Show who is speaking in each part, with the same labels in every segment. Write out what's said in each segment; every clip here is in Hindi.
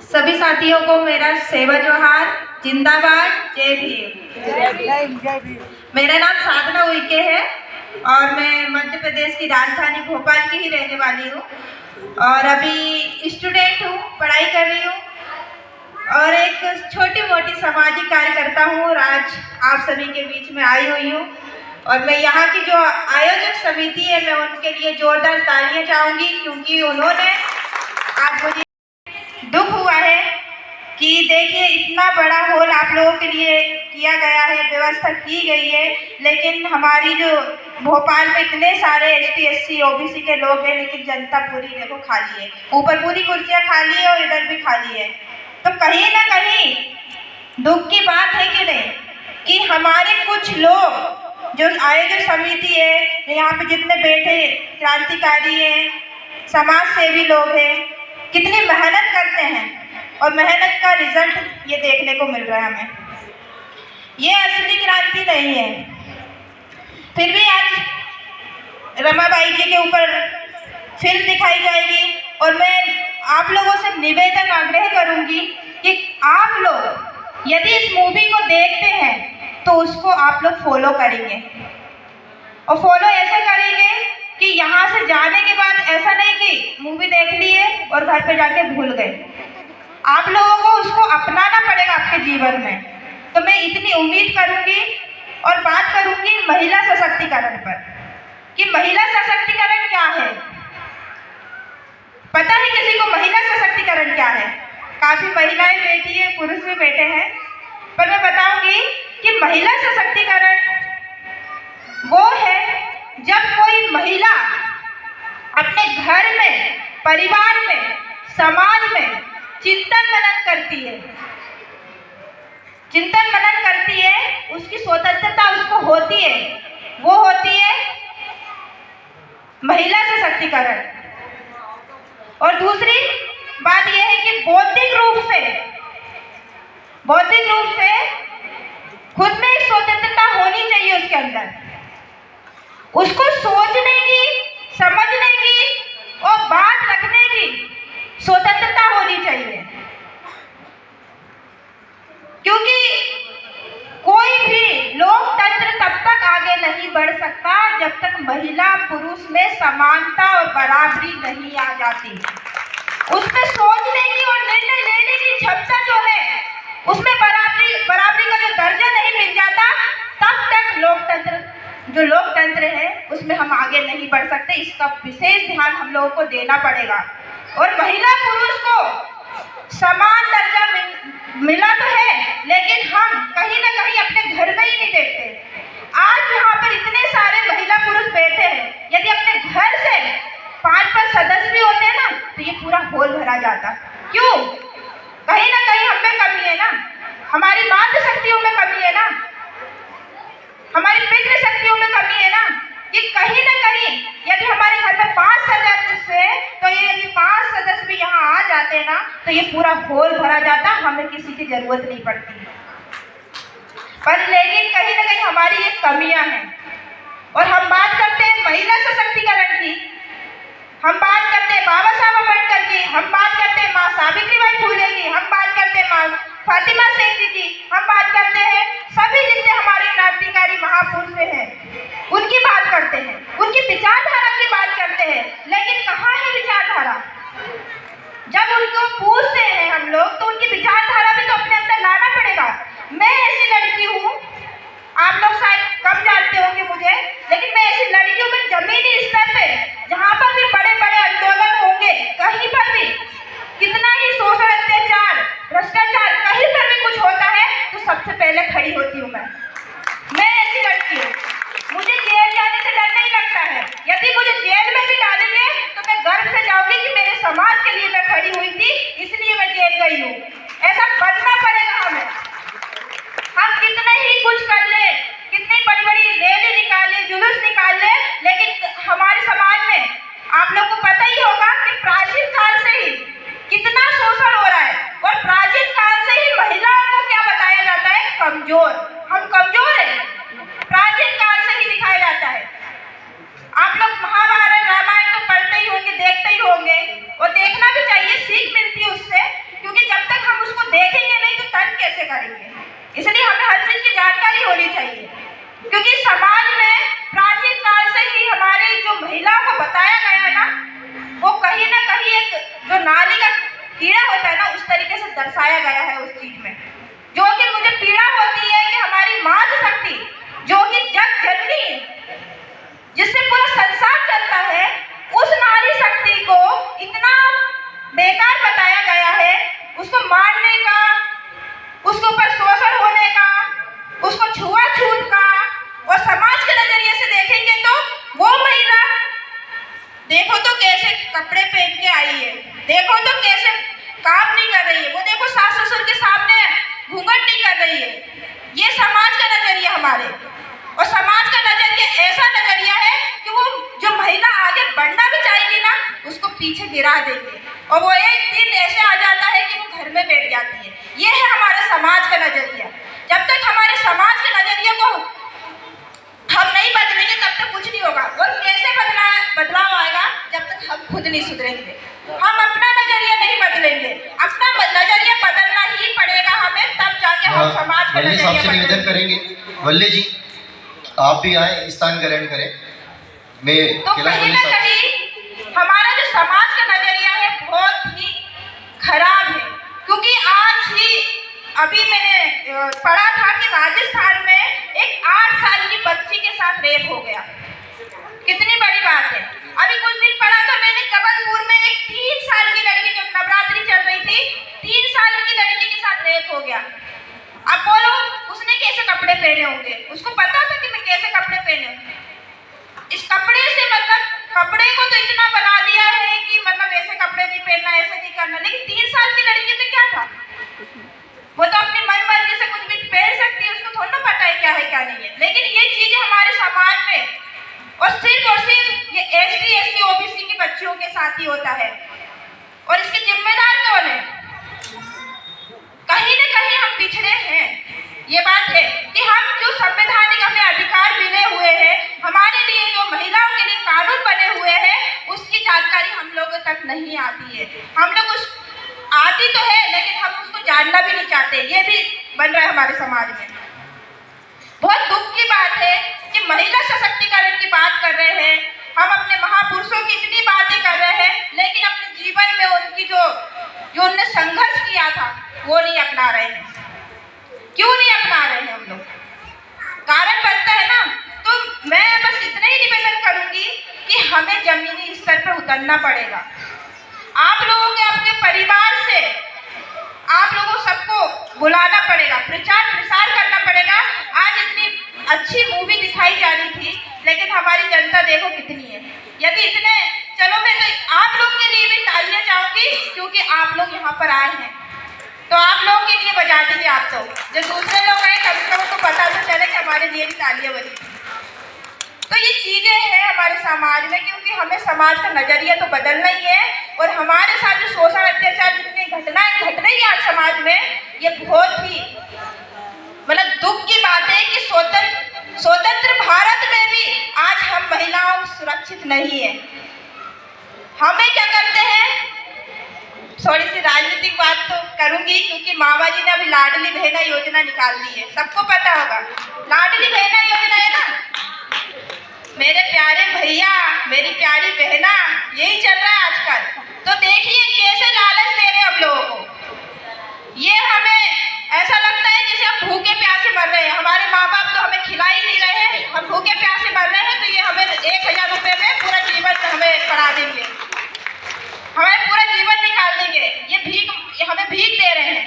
Speaker 1: सभी साथियों को मेरा सेवा जोहार, जिंदाबाद, जय भीम। मेरा नाम साधना उइके है और मैं मध्य प्रदेश की राजधानी भोपाल की ही रहने वाली हूँ और अभी स्टूडेंट हूँ, पढ़ाई कर रही हूँ और एक छोटी मोटी सामाजिक कार्यकर्ता हूँ और आज आप सभी के बीच में आई हुई हूँ। और मैं यहाँ की जो आयोजक समिति है, मैं उनके लिए जोरदार तालियां चाहूँगी, क्योंकि उन्होंने आज मुझे दुख हुआ है कि देखिए इतना बड़ा हॉल आप लोगों के लिए किया गया है, व्यवस्था की गई है, लेकिन हमारी जो भोपाल में इतने सारे ST SC OBC के लोग हैं, लेकिन जनता पूरी देखो खाली है, ऊपर पूरी कुर्सियां खाली है और इधर भी खाली है। तो कहीं ना कहीं दुख की बात है कि नहीं, कि हमारे कुछ लोग जो आयोजक समिति है, यहाँ पे जितने बैठे क्रांतिकारी हैं, समाज सेवी लोग हैं, कितनी मेहनत करते हैं और मेहनत का रिजल्ट ये देखने को मिल रहा है हमें। ये असली क्रांति नहीं है। फिर भी आज रमाबाई जी के ऊपर फिल्म दिखाई जाएगी और मैं आप लोगों से निवेदन आग्रह करूंगी कि आप लोग यदि इस मूवी को देखते हैं तो उसको आप लोग फॉलो करेंगे और फॉलो ऐसे करेंगे कि यहाँ से जाने के बाद ऐसा नहीं कि मूवी देख लिए और घर पे जाके भूल गए। आप लोगों को उसको अपनाना पड़ेगा आपके जीवन में। तो मैं इतनी उम्मीद करूंगी और बात करूंगी महिला सशक्तिकरण पर, कि महिला सशक्तिकरण क्या है। पता है किसी को महिला सशक्तिकरण क्या है? काफी महिलाएं बैठी है, पुरुष भी बैठे हैं, पर मैं बताऊंगी कि महिला सशक्तिकरण वो है जब कोई महिला अपने घर में, परिवार में, समाज में चिंतन मनन करती है, चिंतन मनन करती है, उसकी स्वतंत्रता उसको होती है, वो होती है महिला सशक्तिकरण। और दूसरी बात यह है कि बौद्धिक रूप से खुद में स्वतंत्रता होनी चाहिए उसके अंदर, उसको सोचने की, समझने की और बात रखने की स्वतंत्रता होनी चाहिए। क्योंकि कोई भी लोकतंत्र तब तक आगे नहीं बढ़ सकता जब तक महिला पुरुष में समानता और बराबरी नहीं आ जाती। उसमें सोचने की और निर्णय लेने की क्षमता जो है, उसमें बराबरी का जो दर्जा नहीं मिल जाता, तब तक जो लोकतंत्र है उसमें हम आगे नहीं बढ़ सकते। इसका विशेष ध्यान हम लोगों को देना पड़ेगा। और महिला पुरुष को समान दर्जा मिला तो है, लेकिन हम कहीं ना कहीं अपने घर में ही नहीं देखते। आज यहाँ पर इतने सारे महिला पुरुष बैठे हैं, यदि अपने घर से 5 सदस्य भी होते हैं ना, तो ये पूरा हॉल भरा जाता। क्यों? कहीं ना कहीं हम में कमी है ना, हमारी मातृ शक्तियों में कमी है ना, हमारी पितृ शक्तियों में कमी है ना, कि कहीं ना कहीं यदि हमारे घर में 5 सदस्य है, तो ये यदि 5 सदस्य भी यहाँ आ जाते ना, तो ये पूरा हॉल भरा जाता, हमें किसी की जरूरत नहीं पड़ती। पर लेकिन कहीं ना कहीं हमारी ये कमियां हैं। और हम बात करते हैं महिला सशक्तिकरण की, हम बात करते हैं बाबा साहब अम्बेडकर की, हम बात करते हैं माँ सावित्रीबाई फुले की, हम बात करते हैं माँ फातिमा सेन जी की, हम बात करते हैं सभी जितने हमारे क्रांतिकारी महापुरुष हैं, उनकी बात करते हैं, उनकी विचारधारा की बात करते हैं। लेकिन कहाँ है विचारधारा? जब उनको पूछते हैं हम लोग, तो उनकी विचारधारा भी तो अपने अंदर लाना पड़ेगा। मैं ऐसी लड़की हूँ, आप लोग शायद कम जानते होंगे मुझे, लेकिन मैं ऐसी लड़की हूँ, मैं जमीनी स्तर पे जहाँ पर भी बड़े बड़े आंदोलन होंगे, कहीं पर भी कितना ही शोषण, अत्याचार, भ्रष्टाचार, कहीं पर भी कुछ होता है तो सबसे पहले खड़ी होती हूँ मैं ऐसी लड़की हूँ। मुझे जेल जाने से डर नहीं लगता है। यदि मुझे जेल में भी डालेंगे तो मैं गर्व से जाऊंगी कि मेरे समाज के लिए मैं खड़ी हुई थी, इसलिए मैं जेल गई हूँ। ऐसा बनना पड़ेगा हमें। हम कितने ही कुछ कर ले, कितनी बड़ी बड़ी रैली निकाल ले, जुलूस निकाल ले, लेकिन हमारे समाज में आप लोग को पता ही होगा कि प्राचीन काल से ही कितना शोषण हो रहा है। और प्राचीन काल से ही महिलाओं को क्या बताया जाता है? कमजोर। हम कमजोर हैं, प्राचीन काल से ही दिखाया जाता है। आप लोग महाभारत रामायण तो पढ़ते ही होंगे, देखते ही होंगे, और देखना भी चाहिए, सीख मिलती है उससे। क्योंकि क्योंकि जब तक हम उसको देखेंगे नहीं तो तर्क कैसे करेंगे। इसलिए हमें हर चीज की जानकारी होनी चाहिए, क्योंकि समाज में प्राचीन काल से ही हमारी जो महिलाओं को बताया गया है ना, वो कहीं ना कहीं एक जो नाली का कीड़ा होता है ना, उस तरीके से दर्शाया गया है उस चीज में। जो कि मुझे पीड़ा होती है कि हमारी मातृशक्ति जो कि जग जननी है, जिससे पूरा संसार चलता है, उस नारी शक्ति को इतना बेकार बताया गया है, उसको मारने का, उसके ऊपर शोषण होने का, उसको छुआछूत का। और समाज के नजरिए से देखेंगे तो वो महिला देखो तो कैसे कपड़े पहन के आई है, देखो तो कैसे काम नहीं कर रही है, वो देखो सास ससुर के सामने घूंघट नहीं कर रही है। ये समाज का नजरिया हमारे, और समाज का नजरिया ऐसा नजरिया है कि वो जो महिला आगे बढ़ना भी चाहेगी ना, उसको पीछे गिरा देंगे, और वो एक दिन ऐसे आ जाता है कि वो घर में बैठ जाती है। ये है हमारे समाज का नजरिया। जब तक हमारे समाज के नजरिए को हम नहीं बदलेंगे तब तक कुछ नहीं होगा। और कैसे बदलाव आएगा? जब तक हम खुद नहीं सुधरेंगे, हम अपना नजरिया नहीं बदलेंगे, अपना नजरिया बदलना ही पड़ेगा हमें, तब जाके हम समाज का नजरिया
Speaker 2: निवेदन करेंगे। वल्ले जी आप भी आए, स्थान ग्रहण करें। मैं
Speaker 1: तो कहीं ना कहीं हमारा जो समाज का नजरिया है बहुत ही खराब है, क्योंकि आज ही अभी मैंने पढ़ा था कि राजस्थान में एक 8 साल की बच्ची के साथ रेप हो गया। कितनी बड़ी बात है। अभी कुछ दिन पढ़ा था मैंने, जबलपुर में एक 3 साल की लड़की, जो नवरात्रि चल रही थी, 3 साल की लड़की के साथ रेप हो गया। अब बोलो उसने कैसे कपड़े पहने होंगे, उसको पता था कि मैं कैसे कपड़े पहने होंगे। इस कपड़े से मतलब कपड़े को तो इतना बना दिया है कि मतलब ऐसे कपड़े नहीं पहनना, ऐसे नहीं करना, लेकिन 3 साल की लड़की में क्या था? वो तो अपनी मन मर्जी से कुछ भी पहन सकती है, उसको थोड़ा ना पता है क्या नहीं है। लेकिन ये चीजें हमारे समाज में और सिर्फ ये ST SC OBC की बच्चियों के साथ ही होता है, और इसके जिम्मेदार कौन है? कहीं ना कहीं हम पिछड़े हैं। ये बात है कि हम जो संवैधानिक हमें अधिकार मिले हुए हैं, हमारे लिए जो महिलाओं के लिए कानून बने हुए हैं, उसकी जानकारी हम लोगों तक नहीं आती है। हम लोग उस आती तो है लेकिन हम उसको जानना भी नहीं चाहते। ये भी बन रहा है हमारे समाज में। बहुत दुख की बात है कि महिला सशक्तिकरण की बात कर रहे हैं, हम अपने महापुरुषों की इतनी बातें कर रहे हैं, लेकिन अपने जीवन में उनकी जो उनने संघर्ष किया था वो नहीं अपना रहे हैं। क्यों नहीं अपना रहे हैं हम लोग? कारण बनता है ना। तो मैं बस इतना ही निवेदन करूंगी कि हमें जमीनी स्तर पर उतरना पड़ेगा। आप लोगों के अपने परिवार से आप लोगों सबको बुलाना पड़ेगा, प्रचार प्रसार करना पड़ेगा। आज इतनी अच्छी मूवी दिखाई जा रही थी, लेकिन हमारी जनता देखो कितनी है। यदि इतने, चलो मैं तो आप लोग के लिए भी तालियां चाहूंगी, क्योंकि आप लोग यहाँ पर आए हैं, तो आप लोगों के लिए बजा दीजिए। आप तो जो दूसरे लोग आए, कभी कभी उनको पता तो चले कि हमारे लिए भी तालियां बजी। तो ये चीजें हैं हमारे समाज में, क्योंकि हमें समाज का नजरिया तो बदलना ही है। और हमारे साथ जो शोषण अत्याचार जितनी घटनाएं घट रही है आज समाज में, ये बहुत ही मतलब दुख की बात है कि स्वतंत्र भारत में भी आज हम महिलाओं सुरक्षित नहीं है। हमें क्या करते हैं, थोड़ी सी राजनीतिक बात तो करूंगी, क्योंकि मामा जी ने अभी लाडली बहना योजना निकाल दी है, सबको पता होगा लाडली बहना योजना है ना। मेरे प्यारे भैया, मेरी प्यारी बहना, यही चल रहा है आजकल। तो देखिए कैसे लालच दे रहे हैं हम लोगों को। ये हमें ऐसा लगता है जैसे हम भूखे प्यासे मर रहे हैं। हमारे माँ बाप तो हमें खिला ही नहीं रहे हैं, हम भूखे प्यासे मर रहे हैं, तो ये हमें 1000 रुपये में पूरा जीवन हमें पढ़ा देंगे, हमें पूरा जीवन निकाल देंगे। ये हमें भीख दे रहे हैं,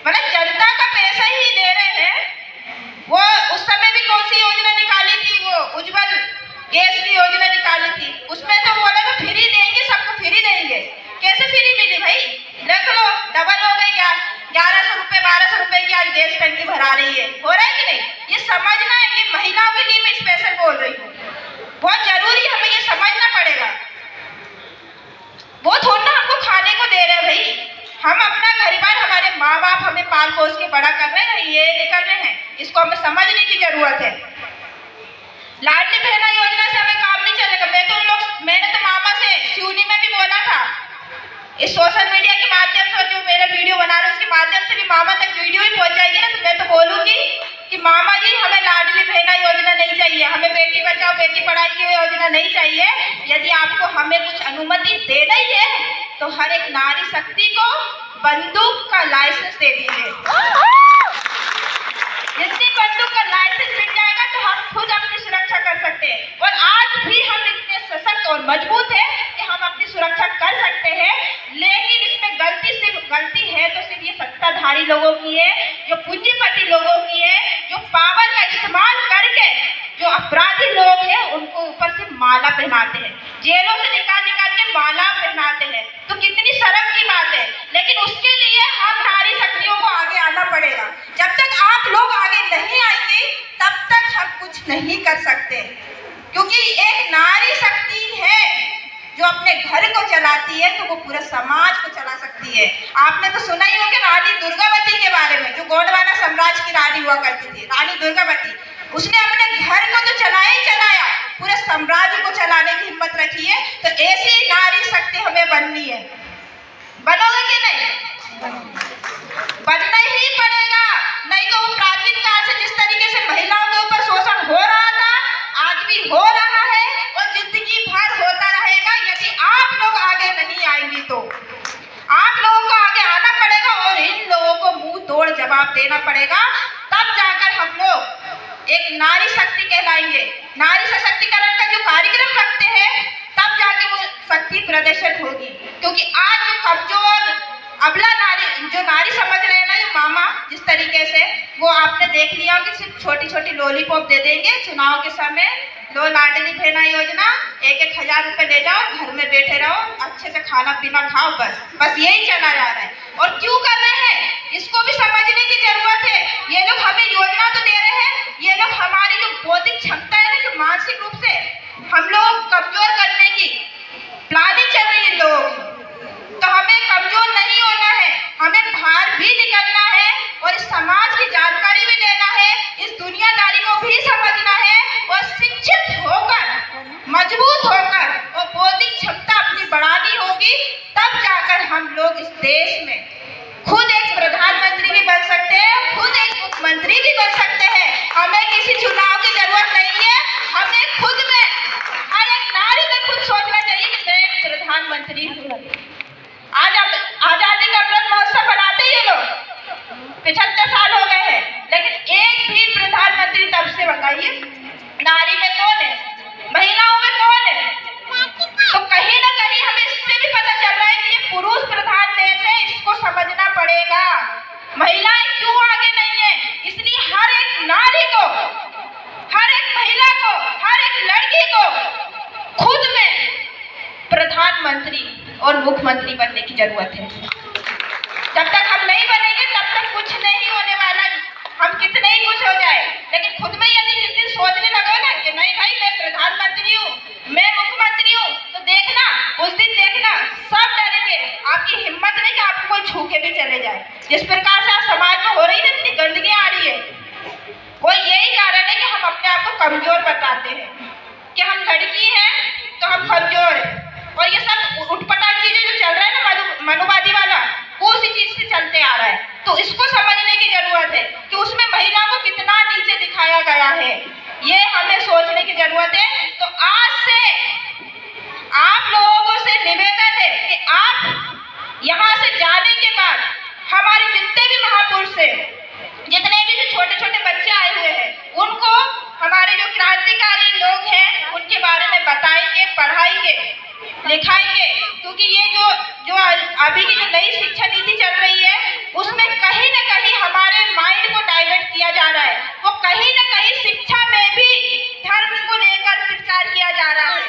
Speaker 1: मतलब जनता का पैसा ही दे रहे हैं। वो उस समय भी कौन सी योजना निकाली थी, वो उज्जवल गैस की योजना निकाली थी, उसमें तो बोला था फ्री देंगे, सबको फ्री देंगे। कैसे फ्री मिली भाई? देख लो डबल हो गई, 1100 रुपये 1200 रुपये की आज गैस टंकी भरा रही है। हो रहा है कि नहीं? ये समझना है कि महिलाओं के लिए मैं स्पेशल बोल रही हूँ, बहुत जरूरी हमें ये समझना पड़ेगा। वो थोड़ा ना हमको खाने को दे रहे हैं भाई, हम अपना परिवार, हमारे माँ बाप हमें पाल पोस के बड़ा कर रहे हैं, ये नहीं कर रहे हैं, इसको हमें समझने की जरूरत है। लाडली बहना योजना से हमें काम नहीं चलेगा। मैंने तो मामा से सिवनी में भी बोला था, इस सोशल मीडिया के माध्यम से जो मेरा वीडियो मामा तक वीडियो ही पहुंच जाएगी ना, तो मैं तो बोलूंगी कि मामा जी हमें लाडली बहना योजना नहीं चाहिए, हमें बेटी बचाओ बेटी पढ़ाई की योजना नहीं चाहिए। यदि आपको हमें कुछ अनुमति देना ही है तो हर एक नारी शक्ति को बंदूक का लाइसेंस दे दीजिए। जितनी बंदूक का लाइसेंस मिल जाएगा तो हम खुद अपनी सुरक्षा कर सकते हैं। और आज भी हम इतने सशक्त और मजबूत हैं कि हम अपनी सुरक्षा कर सकते हैं। लेकिन इसमें गलती है तो सिर्फ ये सत्ताधारी लोगों की है, जो पूंजीपति लोगों की है, जो पावर का इस्तेमाल करके जो अपराधी लोग हैं उनको ऊपर से माला पहनाते हैं, जेलों से निकाल के माला पहनाते हैं। तो कितनी शर्म की बात है। लेकिन उसके लिए हम नारी शक्तियों को आगे आना पड़ेगा। जब तक आप लोग आगे नहीं आएंगे तब तक हम कुछ नहीं कर सकते, क्योंकि एक नारी शक्ति है जो अपने घर को चलाती है तो वो पूरे समाज को चला सकती है। आपने तो सुना ही होगा रानी दुर्गावती के बारे में, जो गोंडवाना साम्राज्य की रानी हुआ करती थी, रानी दुर्गावती। उसने अपने घर को तो चलाया ही चलाया, पूरे साम्राज्य को चलाने की हिम्मत रखी है। तो ऐसी नारी शक्ति हमें बननी है। बनोगे कि नहीं? बनना ही पड़ेगा, नहीं तो वो प्राचीन काल से जिस तरीके से महिलाओं के ऊपर शोषण हो रहा था आज भी हो रहा है और जिंदगी भर होता रहेगा। यदि आप लोग आगे नहीं आएंगे तो आप लोगों को आगे आना पड़ेगा और इन लोगों को मुंह तोड़ जवाब देना पड़ेगा। तब जाकर हम लोग एक नारी शक्ति कहलाएंगे। नारी सशक्तिकरण का जो कार्यक्रम रखते हैं तब जाके वो शक्ति प्रदर्शन होगी। क्योंकि आज जो कमजोर अबला नारी जो नारी समझ रहे हैं ना, जो मामा जिस तरीके से, वो आपने देख लिया कि सिर्फ छोटी छोटी लॉलीपॉप दे देंगे चुनाव के समय, लो लाडली बहना योजना, 1,000 रुपए ले जाओ, घर में बैठे रहो, अच्छे से खाना पीना खाओ, बस यही चला जा रहा है। और क्यों कर रहे हैं इसको भी समझने की जरूरत है। ये लोग हमें योजना तो दे रहे हैं, ये लोग हमारी जो बौद्धिक क्षमता है ना, जो मानसिक रूप से हम लोग कमजोर करने की प्लानिंग चल रही है लोग। तो हमें कमजोर नहीं होना है, हमें बाहर भी निकलना है और इस समाज की जानकारी भी लेना है, इस दुनियादारी को भी समझना है और शिक्षित होकर मजबूत होकर और बौद्धिक क्षमता अपनी बढ़ानी होगी। तब जाकर हम लोग इस देश में खुद एक प्रधानमंत्री भी बन सकते हैं, खुद एक मुख्यमंत्री भी बन सकते हैं। हमें किसी चुनाव की जरूरत नहीं है, हमें खुद में हर एक नारी में खुद सोचना चाहिए कि मैं एक प्रधानमंत्री हूँ। आज आजादी का अमृत महोत्सव बनाते ही लोग 75 साल हो गए हैं, लेकिन एक भी प्रधानमंत्री तब से बताइए नारी में कौन है, महिलाओं में कौन है? तो कहीं ना कहीं हमें इससे भी पता चल रहा है कि ये पुरुष प्रधान देश है, इसको समझना पड़ेगा। महिलाएं क्यों आगे नहीं है? इसलिए हर एक नारी को, हर एक महिला को, हर एक लड़की को खुद में प्रधानमंत्री और मुख्यमंत्री बनने की जरूरत है। जब तक हम नहीं बनेंगे तब तक कुछ नहीं होने वाला, हम कितने ही कुछ हो जाए। लेकिन खुद में यदि जिस दिन सोचने लगो ना कि नहीं भाई मैं प्रधानमंत्री हूँ, मैं मुख्यमंत्री हूँ, तो देखना उस दिन देखना सब डरेंगे। आपकी हिम्मत नहीं कि आपको कोई छू के भी चले जाए। जिस प्रकार से आज समाज में हो रही है, इतनी गंदगी आ रही है, वो यही कारण है कि हम अपने आप को कमजोर बताते हैं कि हम लड़की हैं तो हम कमजोर हैं। और ये सब उठपटांग चीजें जो चल रहा है ना, मनुवादी वाला, वो उसी चीज से चलते आ रहा है। तो इसको समझने की जरूरत है कि उसमें महिला को कितना नीचे दिखाया गया है, ये हमें सोचने की जरूरत है। तो आज से आप लोगों से निवेदन है कि आप यहाँ से जाने के बाद हमारे जितने भी महापुरुष है, जितने भी जो छोटे छोटे बच्चे आए हुए हैं, उनको हमारे जो क्रांतिकारी लोग हैं उनके बारे में बताएंगे, पढ़ाएंगे, लिखाएंगे। क्योंकि ये जो अभी की जो नई शिक्षा नीति चल रही है उसमें कहीं ना कहीं हमारे माइंड को डाइवर्ट किया जा रहा है। वो कहीं ना कहीं शिक्षा में भी धर्म को लेकर प्रचार किया जा रहा है।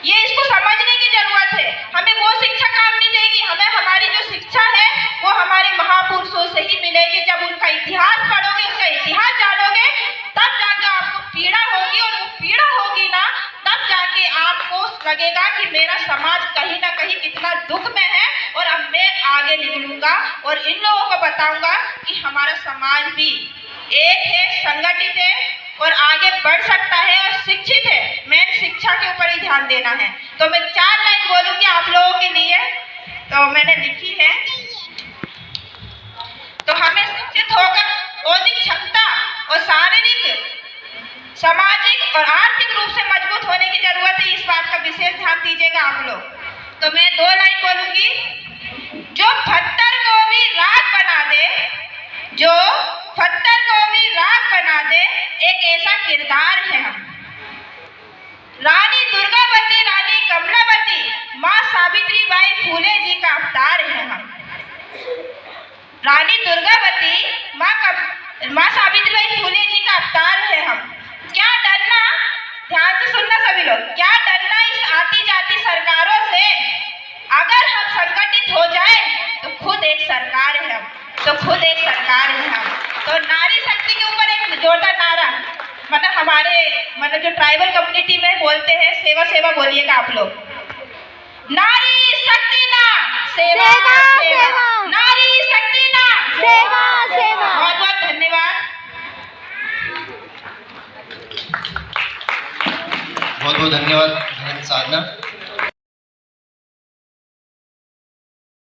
Speaker 1: ये इसको समझने की जरूरत है। हमें वो शिक्षा काम नहीं देगी, हमें हमारी जो शिक्षा है वो हमारे महापुरुषों से ही मिलेगी। जब उनका इतिहास पढ़ोगे, उसका इतिहास जानोगे, तब जाकर आपको पीड़ा होगी, और वो पीड़ा होगी ना तब जाके आपको लगेगा कि मेरा समाज कहीं ना कहीं कितना दुख में है और अब मैं आगे निकलूंगा और इन लोगों को बताऊंगा कि हमारा समाज भी एक है, संगठित है और आगे बढ़ सकता है और शिक्षित है। मैं शिक्षा के ऊपर ही ध्यान देना है। तो मैं 4 लाइन बोलूंगी आप लोगों के लिए, तो मैंने लिखी है। तो हमें शिक्षित होकर बौद्धिक क्षमता और शारीरिक, सामाजिक और आर्थिक रूप से मजबूत होने की जरूरत है। इस बात का विशेष ध्यान दीजिएगा आप लोग। तो मैं 2 लाइन बोलूंगी। जो पत्थर को भी राख बना दे, जो पत्थर को भी राख बना दे, एक ऐसा किरदार है हम। रानी दुर्गावती, रानी कमलावती, माँ सावित्रीबाई फूले जी का अवतार है हम। रानी दुर्गावती, माँ सावित्रीबाई फूले जी का अवतार है हम। क्या डरना, ध्यान से सुनना सभी लोग, क्या डरना इस आती जाती सरकारों से? अगर हम संगठित हो जाए तो खुद एक सरकार है हम, तो खुद एक सरकार है हम। तो नारी शक्ति के ऊपर एक जोरदार नारा, मतलब हमारे जो ट्राइबल कम्युनिटी में बोलते हैं, सेवा सेवा बोलिएगा आप लोग। नारी शक्ति ना सेवा, सेवा। नारी शक्ति ना सेवा, सेवा। बहुत बहुत धन्यवाद।
Speaker 2: बहुत बहुत धन्यवाद साधना।